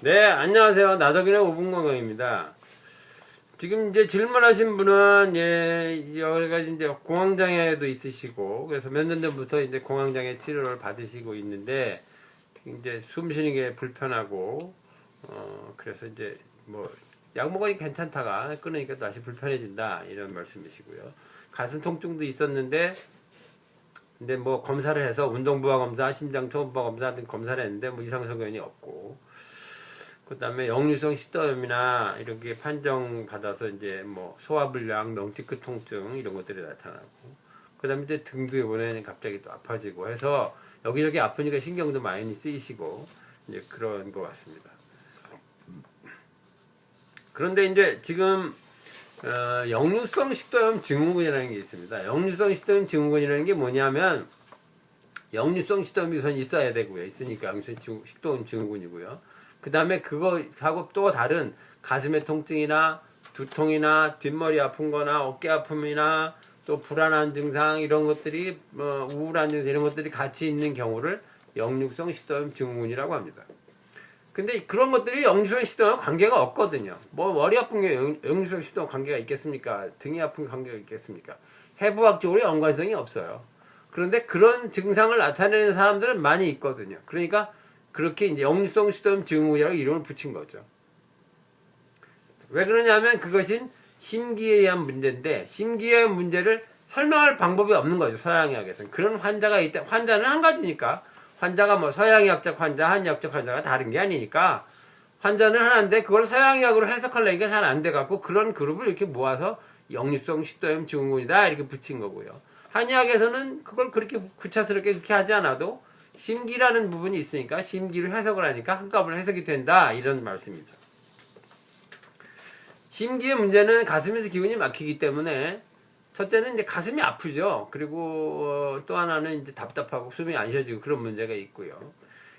네, 안녕하세요. 나덕인의 5분 건강입니다. 지금 이제 질문하신 분은, 여러 가지 이제 공황장애도 있으시고, 그래서 몇 년 전부터 이제 공황장애 치료를 받으시고 있는데, 이제 숨 쉬는 게 불편하고, 그래서 이제 약 먹으니 괜찮다가 끊으니까 다시 불편해진다, 이런 말씀이시고요. 가슴 통증도 있었는데, 근데 검사를 해서 운동부하 검사, 심장 초음파 검사 등 검사를 했는데 이상 소견이 없고, 그 다음에 역류성 식도염이나 이렇게 판정받아서 이제 소화불량, 명치끝 통증 이런 것들이 나타나고, 그 다음에 이제 등도 이번에는 갑자기 또 아파지고 해서 여기저기 아프니까 신경도 많이 쓰이시고 이제 그런 것 같습니다. 그런데 이제 지금 역류성 식도염 증후군이라는 게 있습니다. 역류성 식도염 증후군이라는 게 뭐냐면, 역류성 식도염이 우선 있어야 되고요. 있으니까 역류성 식도염 증후군이고요. 그 다음에 그거하고 또 다른 가슴의 통증이나 두통이나 뒷머리 아픈 거나 어깨 아픔이나 또 불안한 증상 이런 것들이 우울한 증상 이런 것들이 같이 있는 경우를 역류성 식도염 증후군이라고 합니다. 근데 그런 것들이 역류성 식도염과 관계가 없거든요. 머리 아픈 게 역류성 식도염 관계가 있겠습니까? 등이 아픈 관계가 있겠습니까? 해부학적으로 연관성이 없어요. 그런데 그런 증상을 나타내는 사람들은 많이 있거든요. 그러니까 그렇게 이제 역류성 식도염 증후군이라고 이름을 붙인 거죠. 왜 그러냐면 그것은 심기에 의한 문제인데, 심기에 의한 문제를 설명할 방법이 없는 거죠. 서양의학에서는. 그런 환자가 있다. 환자는 한 가지니까. 환자가 서양의학적 환자, 한의학적 환자가 다른 게 아니니까 환자는 하나인데 그걸 서양의학으로 해석하려니까 잘 안 돼갖고 그런 그룹을 이렇게 모아서 역류성 식도염 증후군이다 이렇게 붙인 거고요. 한의학에서는 그걸 그렇게 구차스럽게 그렇게 하지 않아도 심기라는 부분이 있으니까 심기를 해석을 하니까 한꺼번에 해석이 된다 이런 말씀이죠. 심기의 문제는 가슴에서 기운이 막히기 때문에 첫째는 이제 가슴이 아프죠. 그리고 또 하나는 이제 답답하고 숨이 안 쉬어지고 그런 문제가 있고요.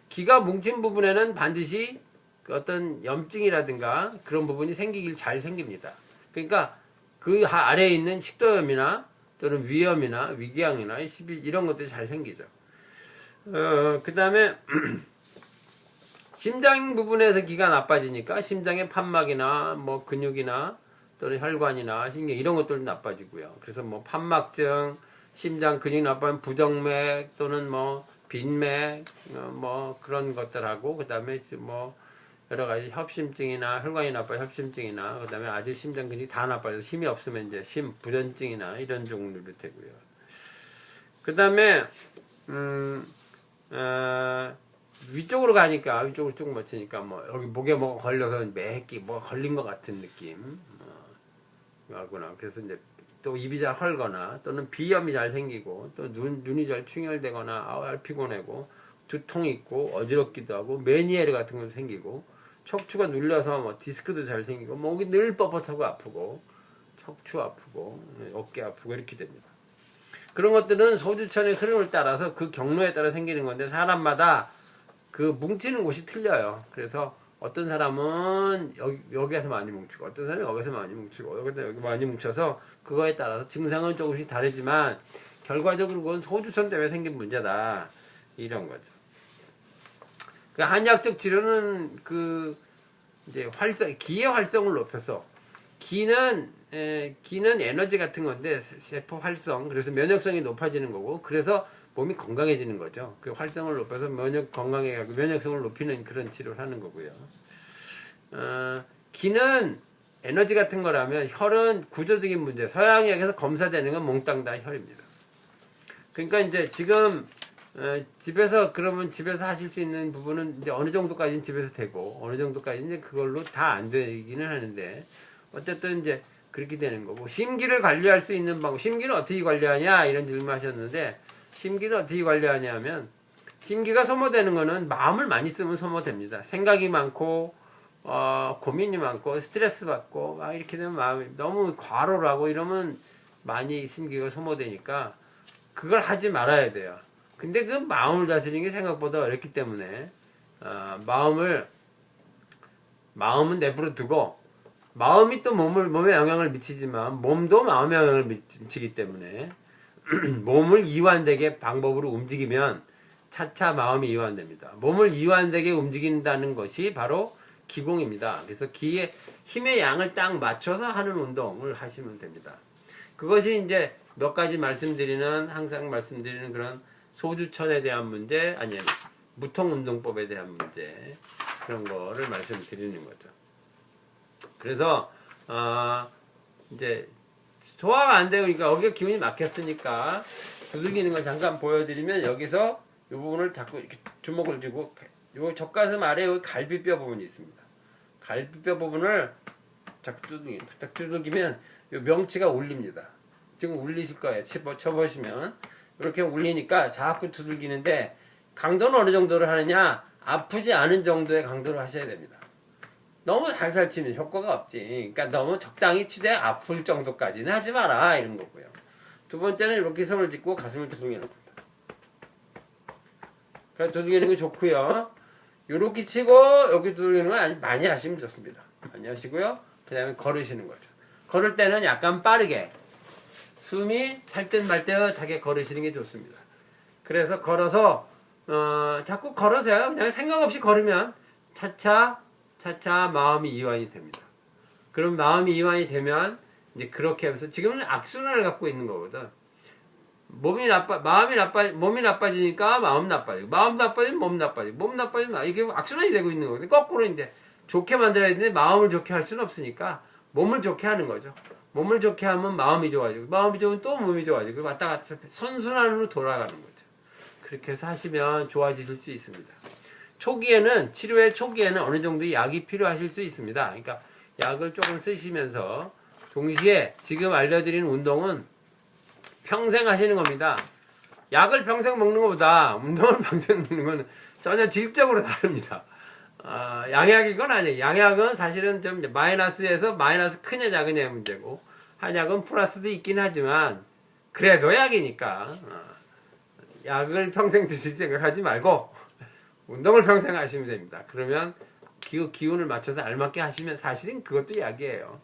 기가 뭉친 부분에는 반드시 어떤 염증이라든가 그런 부분이 생기길 잘 생깁니다. 그러니까 그 아래에 있는 식도염이나 또는 위염이나 위궤양이나 이런 것들이 잘 생기죠. 그 다음에 심장 부분에서 기가 나빠지니까 심장의 판막이나 근육이나 또는 혈관이나 신경 이런 것들도 나빠지고요. 그래서 판막증, 심장 근육 나빠지면 부정맥 또는 빈맥 그런 것들하고, 그 다음에 여러 가지 협심증이나 혈관이 나빠 협심증이나, 그 다음에 아주 심장 근육이 다 나빠져서 힘이 없으면 이제 심부전증이나 이런 종류도 되고요. 그 다음에 위쪽으로 가니까, 위쪽으로 쭉 맞추니까 여기 목에 걸려서 매끼 걸린 것 같은 느낌 하구나. 그래서 이제 또 입이 잘 헐거나 또는 비염이 잘 생기고 또 눈이 잘 충혈되거나 피곤하고 두통이 있고 어지럽기도 하고 메니에르 같은 것도 생기고 척추가 눌려서 디스크도 잘 생기고 목이 늘 뻣뻣하고 아프고 척추 아프고 어깨 아프고 이렇게 됩니다. 그런 것들은 소주천의 흐름을 따라서 그 경로에 따라 생기는 건데 사람마다 그 뭉치는 곳이 틀려요. 그래서 어떤 사람은 여기에서 많이 뭉치고 어떤 사람은 여기서 많이 뭉치고 여기 많이 뭉쳐서 그거에 따라서 증상은 조금씩 다르지만 결과적으로 그건 소주천 때문에 생긴 문제다 이런 거죠. 그 한의학적 치료는 이제 기의 활성을 높여서 기는 에너지 같은 건데 세포 활성, 그래서 면역성이 높아지는 거고, 그래서 몸이 건강해지는 거죠. 그 활성을 높여서 면역성을 높이는 그런 치료를 하는 거고요. 기는 에너지 같은 거라면 혈은 구조적인 문제, 서양의학에서 검사되는 건 몽땅 다 혈입니다. 그러니까 이제 지금 그러면 집에서 하실 수 있는 부분은 이제 어느 정도까지는 집에서 되고 어느 정도까지는 이제 그걸로 다 안 되기는 하는데, 어쨌든 이제 그렇게 되는 거고, 심기를 관리할 수 있는 방법, 심기는 어떻게 관리하냐 이런 질문 하셨는데, 심기를 어떻게 관리하냐면, 심기가 소모되는 거는 마음을 많이 쓰면 소모됩니다. 생각이 많고 고민이 많고 스트레스 받고 이렇게 되면 마음이 너무 과로를 하고 이러면 많이 심기가 소모되니까 그걸 하지 말아야 돼요. 근데 그 마음을 다스리는 게 생각보다 어렵기 때문에 마음은 내버려 두고, 마음이 또 몸에 영향을 미치지만 몸도 마음에 영향을 미치기 때문에 몸을 이완되게 방법으로 움직이면 차차 마음이 이완됩니다. 몸을 이완되게 움직인다는 것이 바로 기공입니다. 그래서 기의 힘의 양을 딱 맞춰서 하는 운동을 하시면 됩니다. 그것이 이제 몇 가지 항상 말씀드리는 그런 소주천에 대한 문제, 아니면 무통운동법에 대한 문제, 그런 거를 말씀드리는 거죠. 그래서, 이제, 소화가 안 되고, 그러니까 여기가 기운이 막혔으니까, 두들기는 걸 잠깐 보여드리면, 여기서 이 부분을 자꾸 이렇게 주먹을 쥐고, 요 젖가슴 아래 여기 갈비뼈 부분이 있습니다. 갈비뼈 부분을 자꾸 탁탁 두들기면, 요 명치가 울립니다. 지금 울리실 거예요. 쳐보시면. 이렇게 울리니까 자꾸 두들기는데, 강도는 어느 정도로 하느냐? 아프지 않은 정도의 강도로 하셔야 됩니다. 너무 살살 치면 효과가 없지. 그러니까 너무 적당히 치되 아플 정도까지는 하지 마라. 이런 거고요. 두 번째는 이렇게 손을 짚고 가슴을 두들기는 겁니다. 그래서 두들기는 거 좋고요. 이렇게 치고 여기 두들기는 건 많이 하시면 좋습니다. 많이 하시고요. 그 다음에 걸으시는 거죠. 걸을 때는 약간 빠르게 숨이 살 듯 말 듯하게 걸으시는 게 좋습니다. 그래서 걸어서 자꾸 걸으세요. 그냥 생각 없이 걸으면 차차 마음이 이완이 됩니다. 그럼 마음이 이완이 되면 이제 그렇게 하면서 지금은 악순환을 갖고 있는 거거든. 몸이 나빠지니까 마음 나빠지고, 마음 나빠지면 몸 나빠지고, 몸 나빠지면 이게 악순환이 되고 있는 거거든. 거꾸로 이제 좋게 만들어야 되는데 마음을 좋게 할 수는 없으니까 몸을 좋게 하는 거죠. 몸을 좋게 하면 마음이 좋아지고, 마음이 좋으면 또 몸이 좋아지고, 왔다 갔다 선순환으로 돌아가는 거죠. 그렇게 해서 하시면 좋아지실 수 있습니다. 치료의 초기에는 어느 정도 약이 필요하실 수 있습니다. 그러니까 약을 조금 쓰시면서 동시에 지금 알려드린 운동은 평생 하시는 겁니다. 약을 평생 먹는 것보다 운동을 평생 먹는 건 전혀 질적으로 다릅니다. 양약이건 아니에요. 양약은 사실은 좀 마이너스에서 마이너스 크냐 작으냐의 문제고, 한약은 플러스도 있긴 하지만 그래도 약이니까 약을 평생 드실 생각하지 말고 운동을 평생 하시면 됩니다. 그러면 기운을 맞춰서 알맞게 하시면 사실은 그것도 약이에요.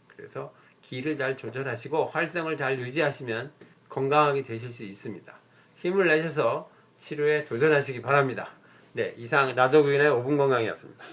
그래서 기를 잘 조절하시고 활성을 잘 유지하시면 건강하게 되실 수 있습니다. 힘을 내셔서 치료에 도전하시기 바랍니다. 네, 이상 나도구인의 5분 건강이었습니다.